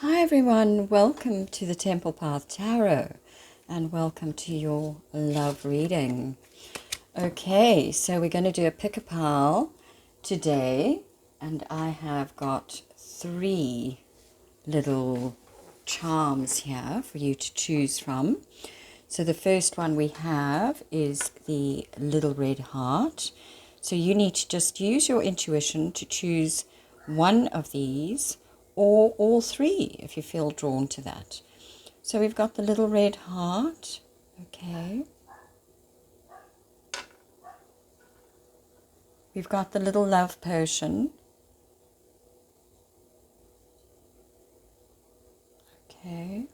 Hi everyone, welcome to the Temple Path Tarot and welcome to your love reading. Okay, so we're going to do a pick-a-pile today and I have got 3 little charms here for you to choose from. So the first one we have is the little red heart. So you need to just use your intuition to choose one of these or all 3 if you feel drawn to that. So we've got the little red heart. Okay. We've got the little love potion. Okay.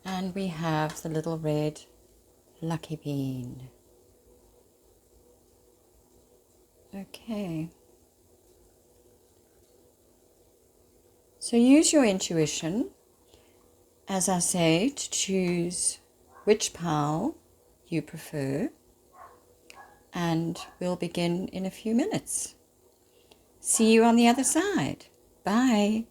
And we have the little red lucky bean. Okay. So use your intuition, as I say, to choose which pile you prefer, and we'll begin in a few minutes. See you on the other side. Bye.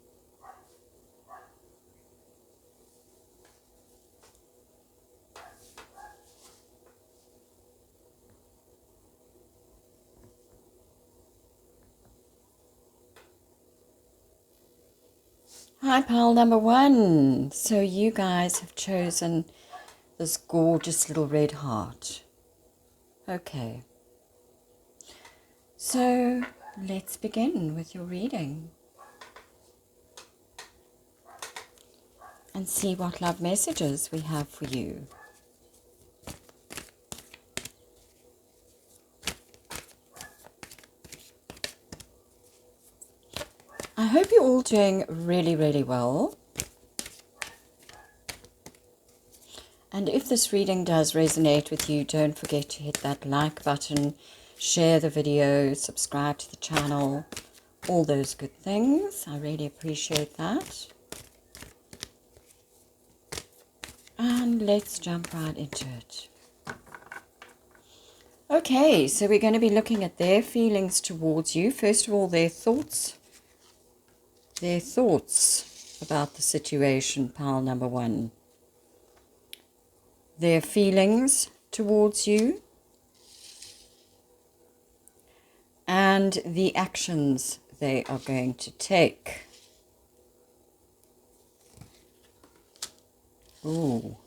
Hi, pile number 1. So you guys have chosen this gorgeous little red heart. Okay. So let's begin with your reading and see what love messages we have for you. I hope you're all doing really, really well. And if this reading does resonate with you, don't forget to hit that like button, share the video, subscribe to the channel, all those good things. I really appreciate that. And let's jump right into it. Okay, so we're going to be looking at their feelings towards you. First of all, their thoughts about the situation, pile number 1. Their feelings towards you and the actions they are going to take. Ooh.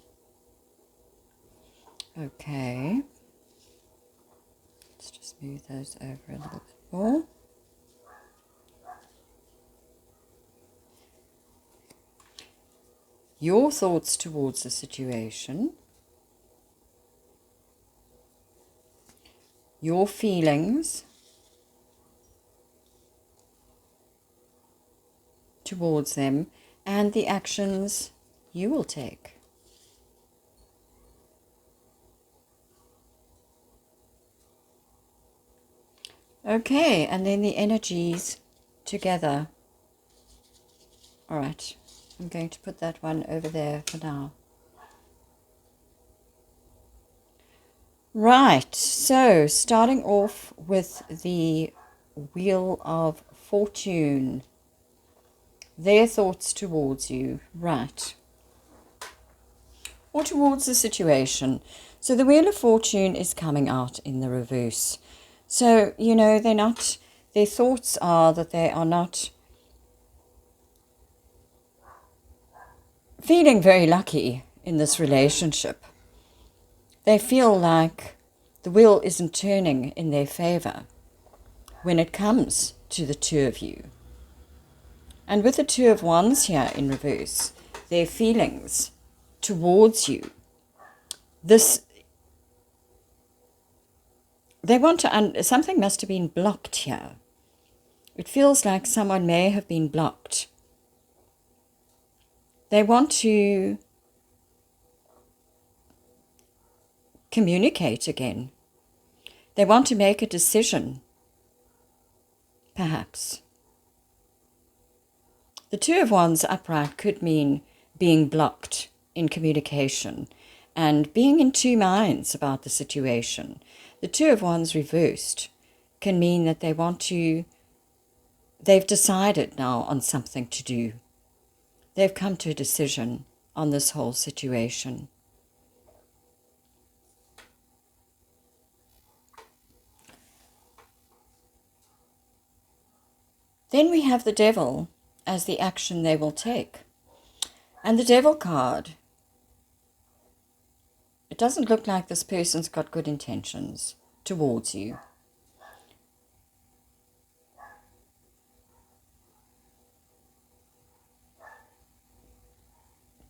Okay. Let's just move those over a little bit more. Your thoughts towards the situation, your feelings towards them, and the actions you will take. Okay, and then the energies together. All right, I'm going to put that one over there for now. Right, so starting off with the Wheel of Fortune. Their thoughts towards you, right, or towards the situation. So the Wheel of Fortune is coming out in the reverse. So, you know, their thoughts are that they are not feeling very lucky in this relationship. They feel like the wheel isn't turning in their favor when it comes to the 2 of you. And with the 2 of Wands here in reverse, their feelings towards you, they want to, something must have been blocked here. It feels like someone may have been blocked. They want to communicate again. They want to make a decision, perhaps. The 2 of Wands upright could mean being blocked in communication and being in 2 minds about the situation. The 2 of Wands reversed can mean that they want to they've decided now on something to do. They've come to a decision on this whole situation. Then we have the devil as the action they will take. And the devil card, it doesn't look like this person's got good intentions towards you.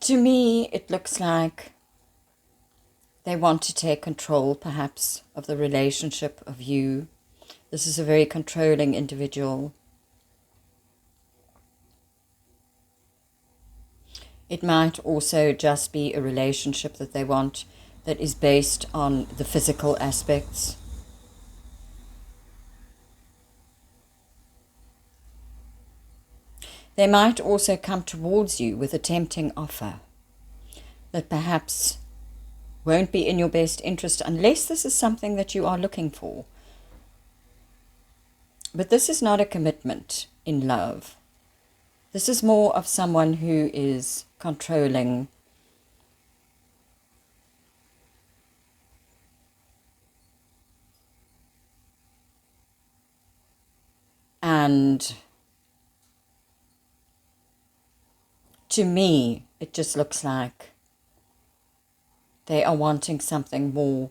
To me, it looks like they want to take control, perhaps, of the relationship of you. This is a very controlling individual. It might also just be a relationship that they want that is based on the physical aspects. They might also come towards you with a tempting offer that perhaps won't be in your best interest unless this is something that you are looking for. But this is not a commitment in love. This is more of someone who is controlling, and to me, it just looks like they are wanting something more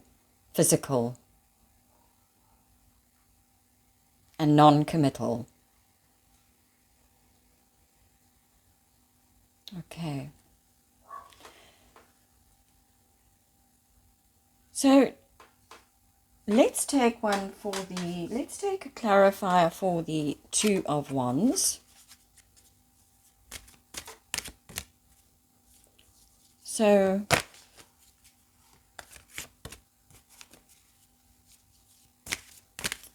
physical and non-committal. Okay. So let's take a clarifier for the Two of Wands. So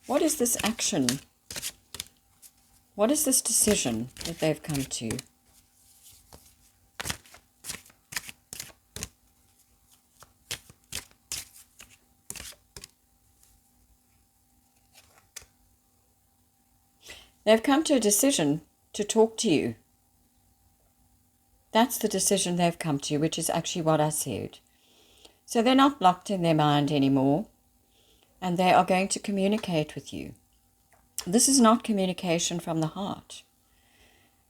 what is this action? What is this decision that they've come to? They've come to a decision to talk to you. That's the decision they've come to, which is actually what I said. So they're not locked in their mind anymore, and they are going to communicate with you. This is not communication from the heart.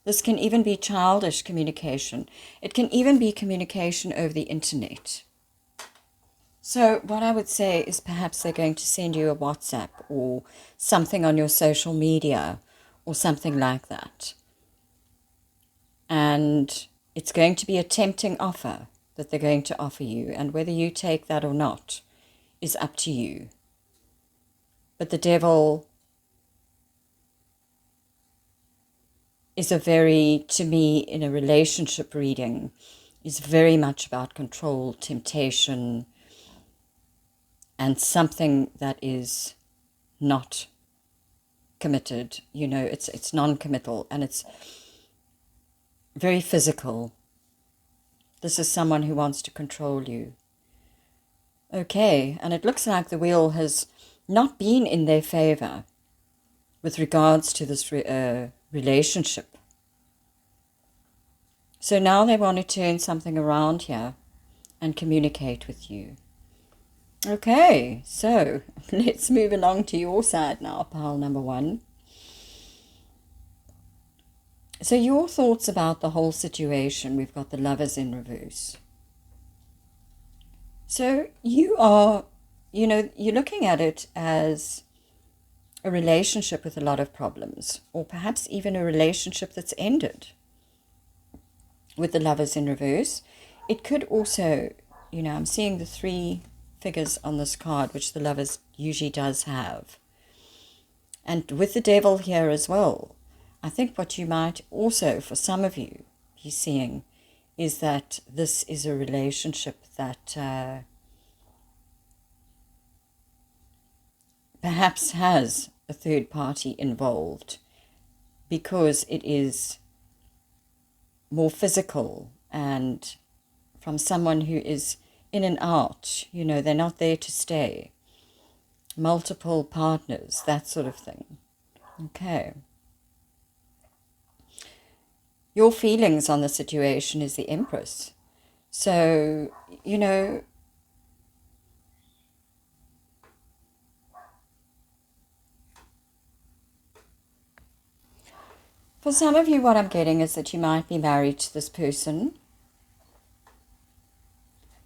This can even be childish communication. It can even be communication over the internet. So what I would say is perhaps they're going to send you a WhatsApp or something on your social media or something like that. And it's going to be a tempting offer that they're going to offer you, and whether you take that or not is up to you. But the devil is to me, in a relationship reading, is very much about control, temptation, and something that is not committed. It's non-committal, and it's very physical. This is someone who wants to control you. Okay, and it looks like the wheel has not been in their favor with regards to this relationship. So now they want to turn something around here and communicate with you. Okay, so let's move along to your side now, pile number 1. So your thoughts about the whole situation. We've got the Lovers in reverse. So you are, you're looking at it as a relationship with a lot of problems, or perhaps even a relationship that's ended with the Lovers in reverse. It could also, I'm seeing the 3 figures on this card, which the Lovers usually does have. And with the Devil here as well, I think what you might also, for some of you, be seeing is that this is a relationship that perhaps has a third party involved, because it is more physical and from someone who is in and out. They're not there to stay. Multiple partners, that sort of thing. Okay. Your feelings on the situation is the Empress. So, you know, for some of you, what I'm getting is that you might be married to this person.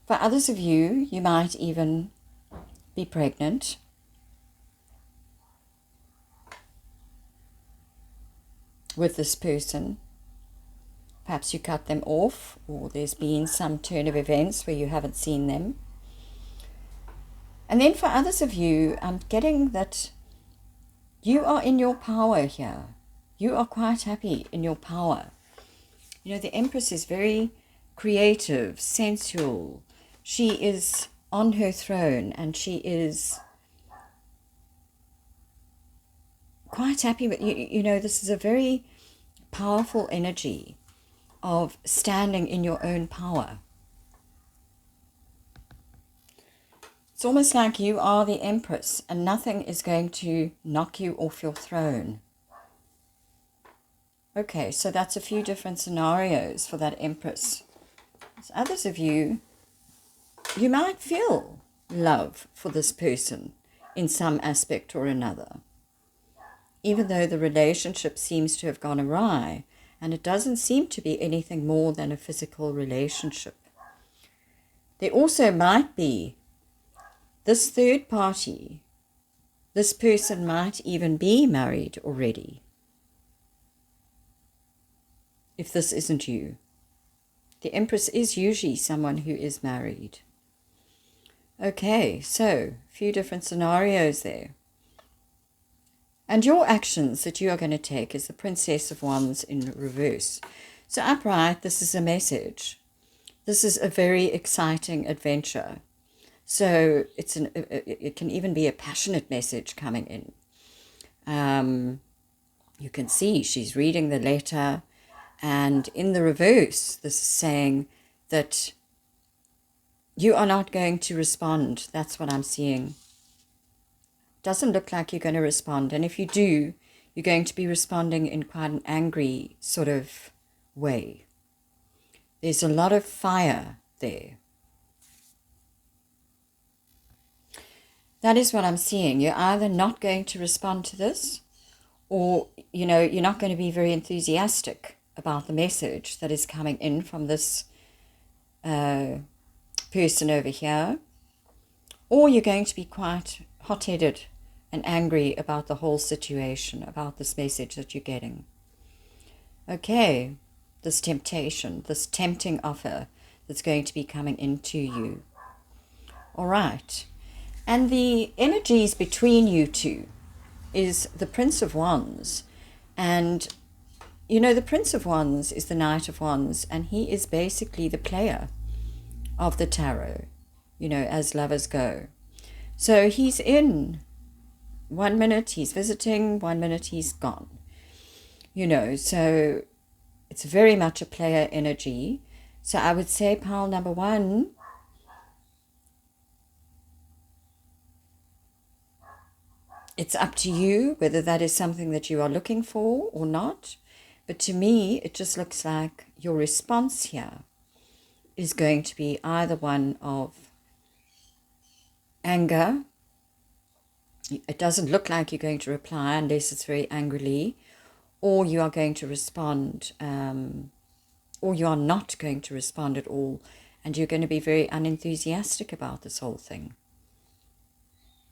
For others of you, you might even be pregnant. With this person. Perhaps you cut them off, or there's been some turn of events where you haven't seen them. And then for others of you, I'm getting that you are in your power here. You are quite happy in your power. You know, the Empress is very creative, sensual. She is on her throne, and she is quite happy with you. You know, this is a very powerful energy of standing in your own power. It's almost like you are the Empress and nothing is going to knock you off your throne. Okay, so that's a few different scenarios for that Empress. So others of you, you might feel love for this person in some aspect or another, even though the relationship seems to have gone awry. And it doesn't seem to be anything more than a physical relationship. There also might be this third party. This person might even be married already. If this isn't you. The Empress is usually someone who is married. Okay, so a few different scenarios there. And your actions that you are going to take is the Princess of Wands in reverse. So upright, this is a message. This is a very exciting adventure. So it can even be a passionate message coming in. You can see she's reading the letter, and in the reverse, this is saying that you are not going to respond. That's what I'm seeing. Doesn't look like you're going to respond. And if you do, you're going to be responding in quite an angry sort of way. There's a lot of fire there. That is what I'm seeing. You're either not going to respond to this, or, you know, you're not going to be very enthusiastic about the message that is coming in from this person over here, or you're going to be quite hot-headed and angry about the whole situation, about this message that you're getting. Okay, this temptation, this tempting offer that's going to be coming into you. All right. And the energies between you two is the Prince of Wands. And, you know, the Prince of Wands is the Knight of Wands, and he is basically the player of the tarot, you know, as lovers go. So he's in. 1 minute he's visiting, 1 minute he's gone. You know, so it's very much a player energy. So I would say pile number 1, it's up to you whether that is something that you are looking for or not. But to me, it just looks like your response here is going to be either one of anger. It doesn't look like you're going to reply unless it's very angrily, or you are going to respond, or you are not going to respond at all, and you're going to be very unenthusiastic about this whole thing.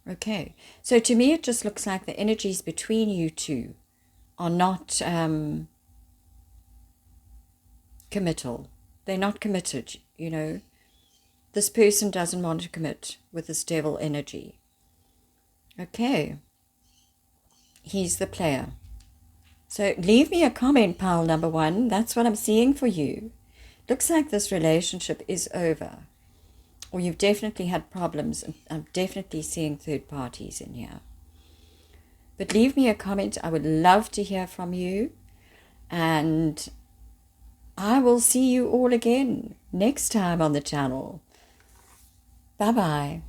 Okay, so to me it just looks like the energies between you two are not committal. They're not committed, you know. This person doesn't want to commit with this devil energy. Okay, he's the player. So leave me a comment, pile number 1. That's what I'm seeing for you. Looks like this relationship is over. Or you've definitely had problems. I'm definitely seeing third parties in here. But leave me a comment. I would love to hear from you. And I will see you all again next time on the channel. Bye-bye.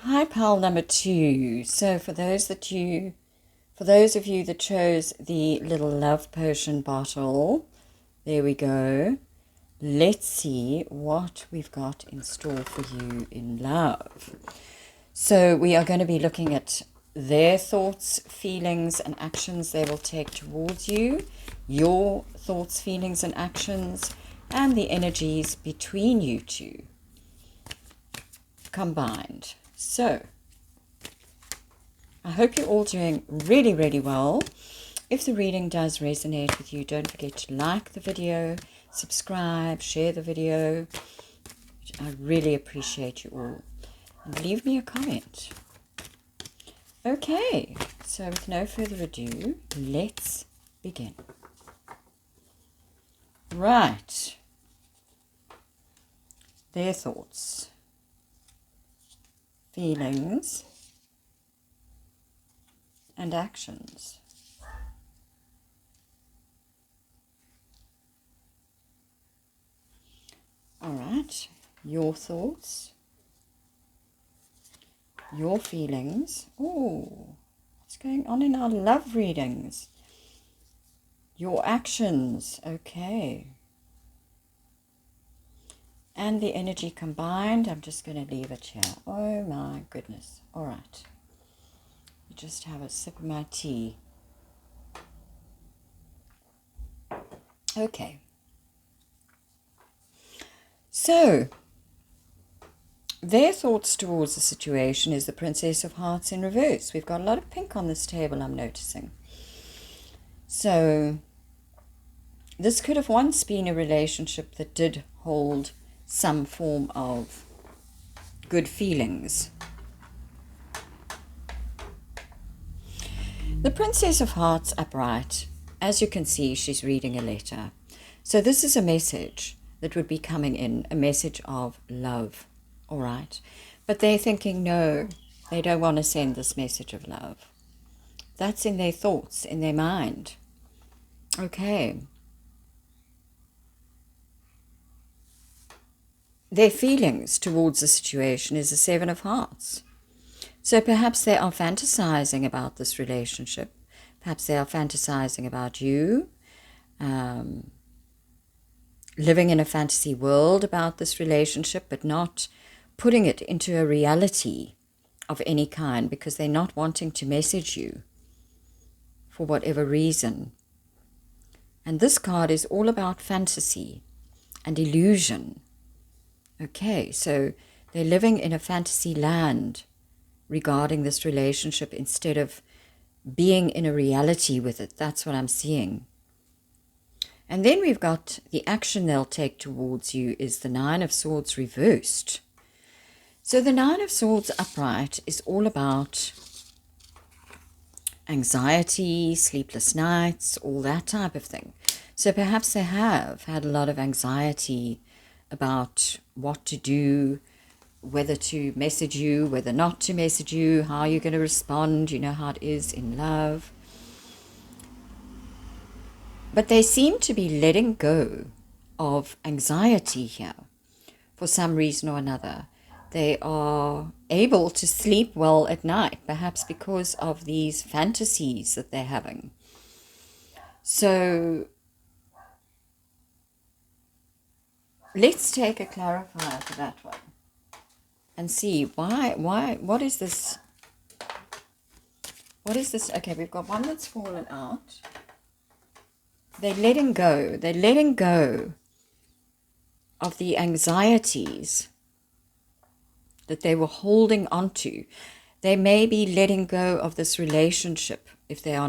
Hi, pile number 2. So for those that you For those of you that chose the little love potion bottle, there we go. Let's see what we've got in store for you in love. So we are going to be looking at their thoughts, feelings, and actions they will take towards you, your thoughts, feelings, and actions, and the energies between you two combined. So I hope you're all doing really, really well. If the reading does resonate with you, don't forget to like the video, subscribe, share the video. I really appreciate you all. And leave me a comment. Okay, so with no further ado, let's begin. Right. Their thoughts, feelings, and actions. All right, your thoughts, your feelings. Oh, what's going on in our love readings? Your actions, okay. And the energy combined, I'm just going to leave it here. Oh my goodness. All right. Just have a sip of my tea. Okay. So, their thoughts towards the situation is the Princess of Hearts in reverse. We've got a lot of pink on this table, I'm noticing. So, this could have once been a relationship that did hold some form of good feelings. The Princess of Hearts upright, as you can see, she's reading a letter. So this is a message that would be coming in, a message of love, all right? But they're thinking, no, they don't want to send this message of love. That's in their thoughts, in their mind. Okay. Their feelings towards the situation is the Seven of Hearts. So perhaps they are fantasizing about this relationship. Perhaps they are fantasizing about you, living in a fantasy world about this relationship, but not putting it into a reality of any kind because they're not wanting to message you for whatever reason. And this card is all about fantasy and illusion. Okay, so they're living in a fantasy land regarding this relationship instead of being in a reality with it. That's what I'm seeing. And then we've got the action they'll take towards you is the Nine of Swords reversed. So the Nine of Swords upright is all about anxiety, sleepless nights, all that type of thing. So perhaps they have had a lot of anxiety about what to do, whether to message you, whether not to message you, how you're going to respond. You know how it is in love. But they seem to be letting go of anxiety here for some reason or another. They are able to sleep well at night, perhaps because of these fantasies that they're having. So let's take a clarifier for that one and see what is this? What is this? Okay, we've got one that's fallen out. They're letting go. They're letting go of the anxieties that they were holding on to. They may be letting go of this relationship if they are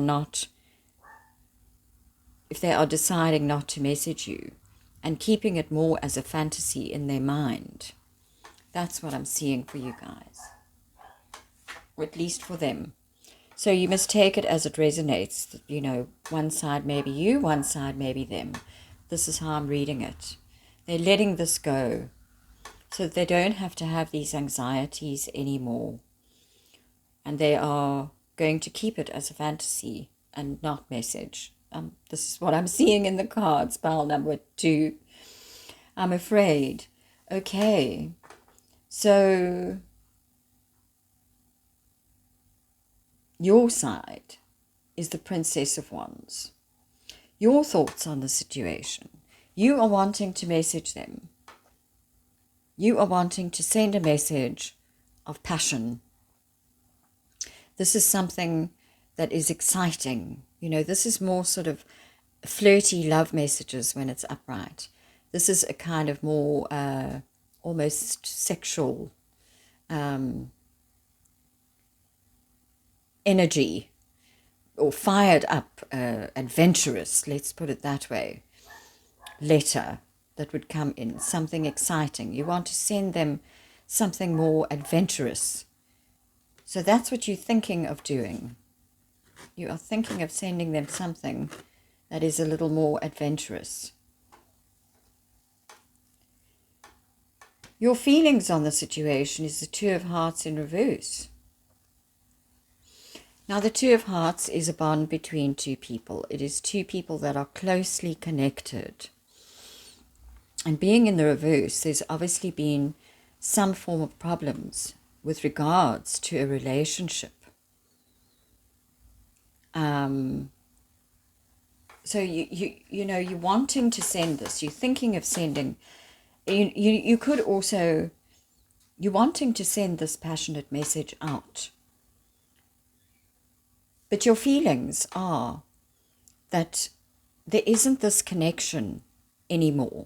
deciding not to message you and keeping it more as a fantasy in their mind. That's what I'm seeing for you guys, or at least for them. So you must take it as it resonates. You know, one side may be you, one side may be them. This is how I'm reading it. They're letting this go so that they don't have to have these anxieties anymore. And they are going to keep it as a fantasy and not message. This is what I'm seeing in the cards, pile number 2. I'm afraid. Okay. So your side, is the Princess of Wands. Your thoughts on the situation. You are wanting to message them. You are wanting to send a message of passion. This is something that is exciting. You know, this is more sort of flirty love messages when it's upright. This is a kind of more almost sexual energy, or fired up, adventurous, let's put it that way, letter that would come in, something exciting. You want to send them something more adventurous. So that's what you're thinking of doing. You are thinking of sending them something that is a little more adventurous. Your feelings on the situation is the Two of Hearts in reverse. Now, the Two of Hearts is a bond between two people. It is two people that are closely connected. And being in the reverse, there's obviously been some form of problems with regards to a relationship. So you know, you're wanting to send this. You're thinking of sending. You could also, you're wanting to send this passionate message out. But your feelings are that there isn't this connection anymore.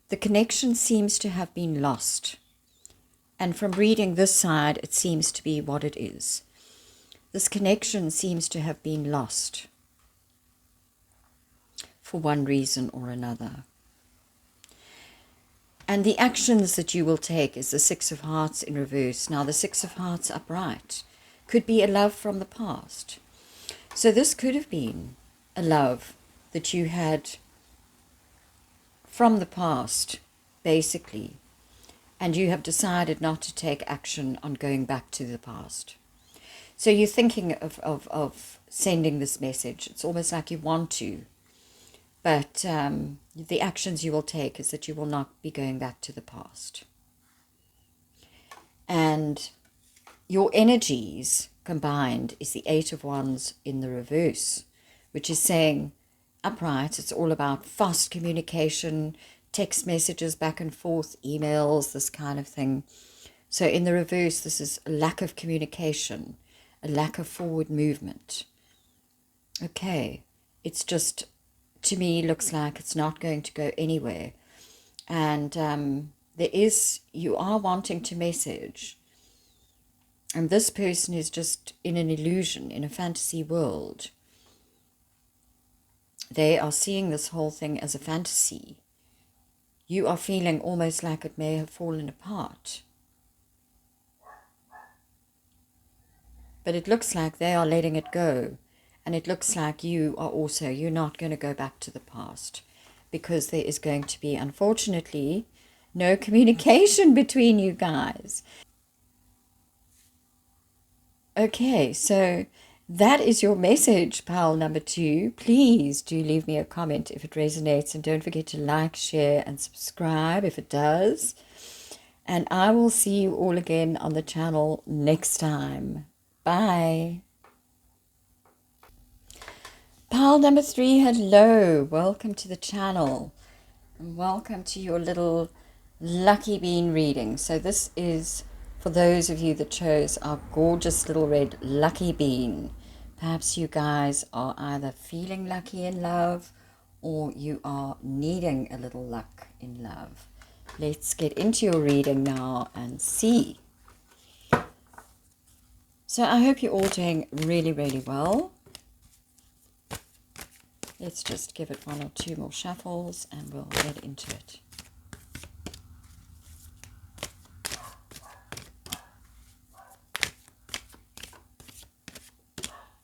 The connection seems to have been lost. And from reading this side, it seems to be what it is. This connection seems to have been lost for one reason or another. And the actions that you will take is the Six of Hearts in reverse. Now, the Six of Hearts upright could be a love from the past. So this could have been a love that you had from the past, basically, and you have decided not to take action on going back to the past. So you're thinking of sending this message. It's almost like you want to, but the actions you will take is that you will not be going back to the past. And your energies combined is the Eight of Wands in the reverse, which is saying, upright, it's all about fast communication, text messages back and forth, emails, this kind of thing. So in the reverse, this is a lack of communication, a lack of forward movement. Okay, it's just, to me, looks like it's not going to go anywhere. And you are wanting to message. And this person is just in an illusion, in a fantasy world. They are seeing this whole thing as a fantasy. You are feeling almost like it may have fallen apart. But it looks like they are letting it go. And it looks like you are also, you're not going to go back to the past. Because there is going to be, unfortunately, no communication between you guys. Okay, so that is your message, pile number 2. Please do leave me a comment if it resonates, and don't forget to like, share, and subscribe if it does. And I will see you all again on the channel next time. Bye. Pile number 3, hello. Welcome to the channel. And welcome to your little lucky bean reading. So this is for those of you that chose our gorgeous little red lucky bean. Perhaps you guys are either feeling lucky in love or you are needing a little luck in love. Let's get into your reading now and see. So I hope you're all doing really, really well. Let's just give it 1 or 2 more shuffles and we'll get into it.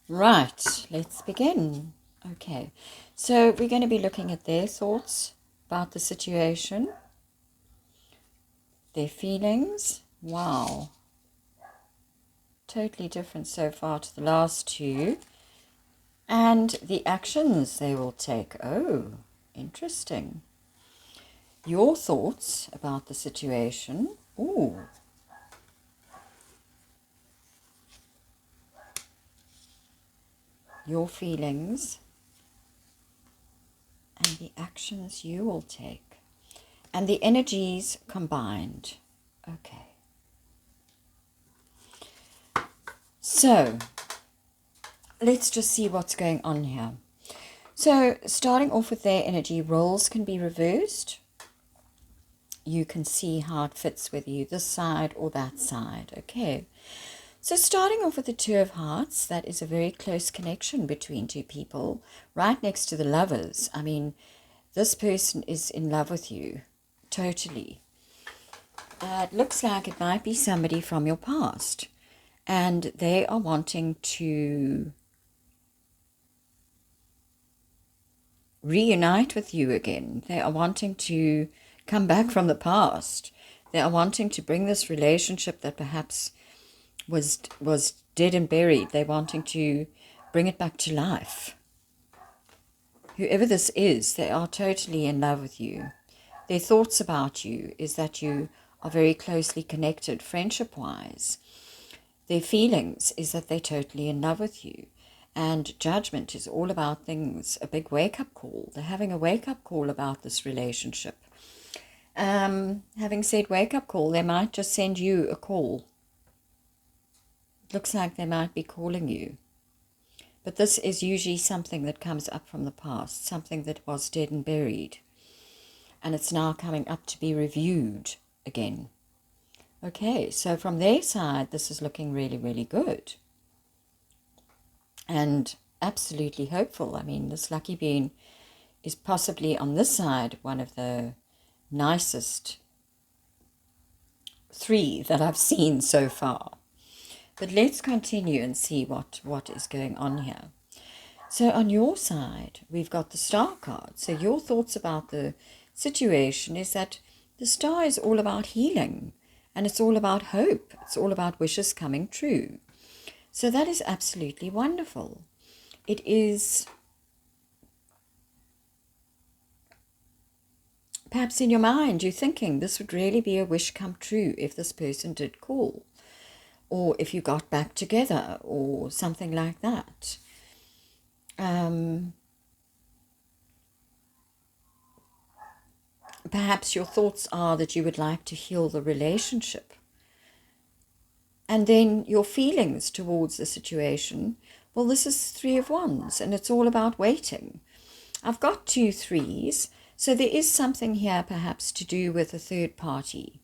Right, let's begin. Okay, so we're going to be looking at their thoughts about the situation, their feelings. Wow, totally different so far to the last 2. And the actions they will take. Oh, interesting. Your thoughts about the situation. Ooh. your feelings, and the actions you will take, and the energies combined. Okay. So, let's just see what's going on here. So, starting off with their energy, roles can be reversed. You can see how it fits, whether you this side or that side. Okay. So starting off with the Two of Hearts, that is a very close connection between two people, right next to the Lovers. I mean, this person is in love with you, totally. It looks like it might be somebody from your past, and they are wanting to reunite with you again. They are wanting to come back from the past. They are wanting to bring this relationship that perhaps was dead and buried. They're wanting to bring it back to life. Whoever this is, they are totally in love with you. Their thoughts about you is that you are very closely connected friendship-wise. Their feelings is that they're totally in love with you. And judgment is all about things, a big wake-up call. They're having a wake-up call about this relationship. Having said wake-up call, they might just send you a call. Looks like they might be calling you. But this is usually something that comes up from the past, something that was dead and buried. And it's now coming up to be reviewed again. Okay, so from their side, this is looking really, really good. And absolutely hopeful. I mean, this lucky being is possibly on this side one of the nicest 3 that I've seen so far. But let's continue and see what is going on here. So on your side, we've got the Star card. So your thoughts about the situation is that the Star is all about healing, and it's all about hope. It's all about wishes coming true. So that is absolutely wonderful. It is perhaps in your mind, you're thinking this would really be a wish come true if this person did call, or if you got back together, or something like that. Perhaps your thoughts are that you would like to heal the relationship. And then your feelings towards the situation, well, this is 3 of Wands, and it's all about waiting. I've got 2 3s, so there is something here perhaps to do with a third party.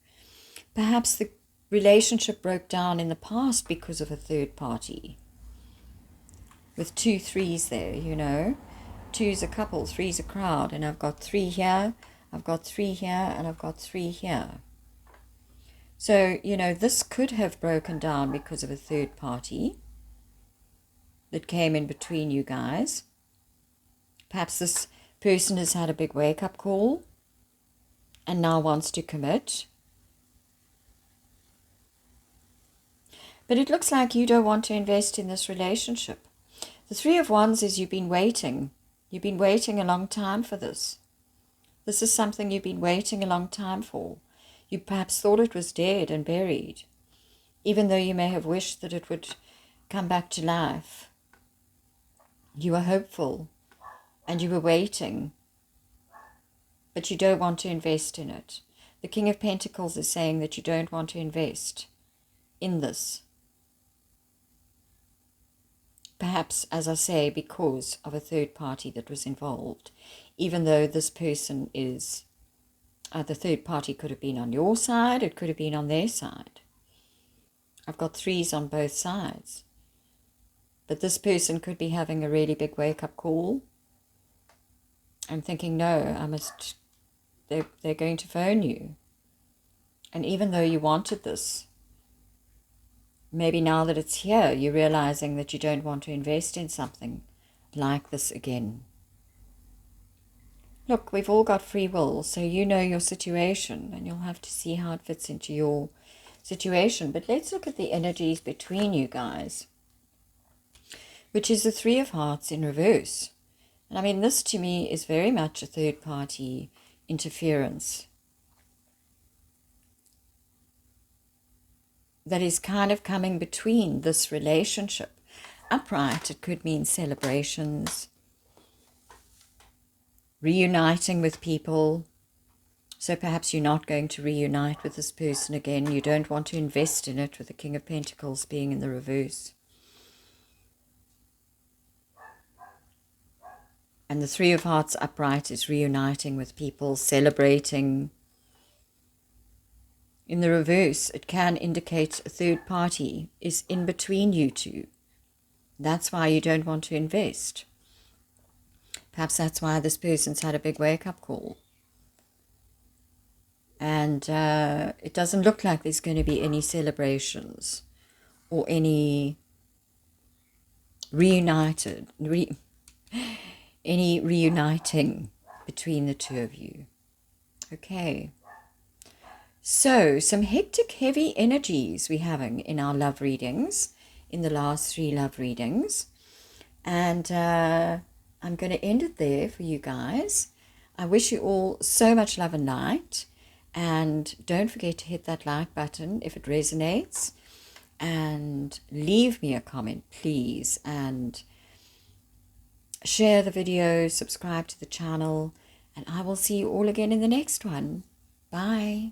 Perhaps the relationship broke down in the past because of a third party. With 2 3s there, you know. 2's a couple, 3's a crowd, and I've got 3 here, I've got 3 here, and I've got 3 here. So, you know, this could have broken down because of a third party that came in between you guys. Perhaps this person has had a big wake-up call and now wants to commit. But it looks like you don't want to invest in this relationship. The 3 of Wands is you've been waiting. You've been waiting a long time for this. This is something you've been waiting a long time for. You perhaps thought it was dead and buried, even though you may have wished that it would come back to life. You were hopeful and you were waiting, but you don't want to invest in it. The King of Pentacles is saying that you don't want to invest in this. Perhaps, as I say, because of a third party that was involved, even though this person is, the third party could have been on your side, it could have been on their side. I've got 3s on both sides. But this person could be having a really big wake-up call and thinking, no, they're going to phone you. And even though you wanted this, maybe now that it's here, you're realizing that you don't want to invest in something like this again. Look, we've all got free will, so you know your situation, and you'll have to see how it fits into your situation. But let's look at the energies between you guys, which is the 3 of Hearts in reverse. And I mean, this to me is very much a third-party interference that is kind of coming between this relationship. upright, it could mean celebrations, reuniting with people. So perhaps you're not going to reunite with this person again. You don't want to invest in it, with the King of Pentacles being in the reverse. And the Three of Hearts upright is reuniting with people, celebrating. In the reverse, it can indicate a third party is in between you two. That's why you don't want to invest. Perhaps that's why this person's had a big wake-up call. And it doesn't look like there's going to be any celebrations or any reuniting between the two of you. Okay. So, some hectic, heavy energies we're having in our love readings, in the last 3 love readings. And I'm going to end it there for you guys. I wish you all so much love and light. And don't forget to hit that like button if it resonates. And leave me a comment, please. And share the video, subscribe to the channel. And I will see you all again in the next one. Bye.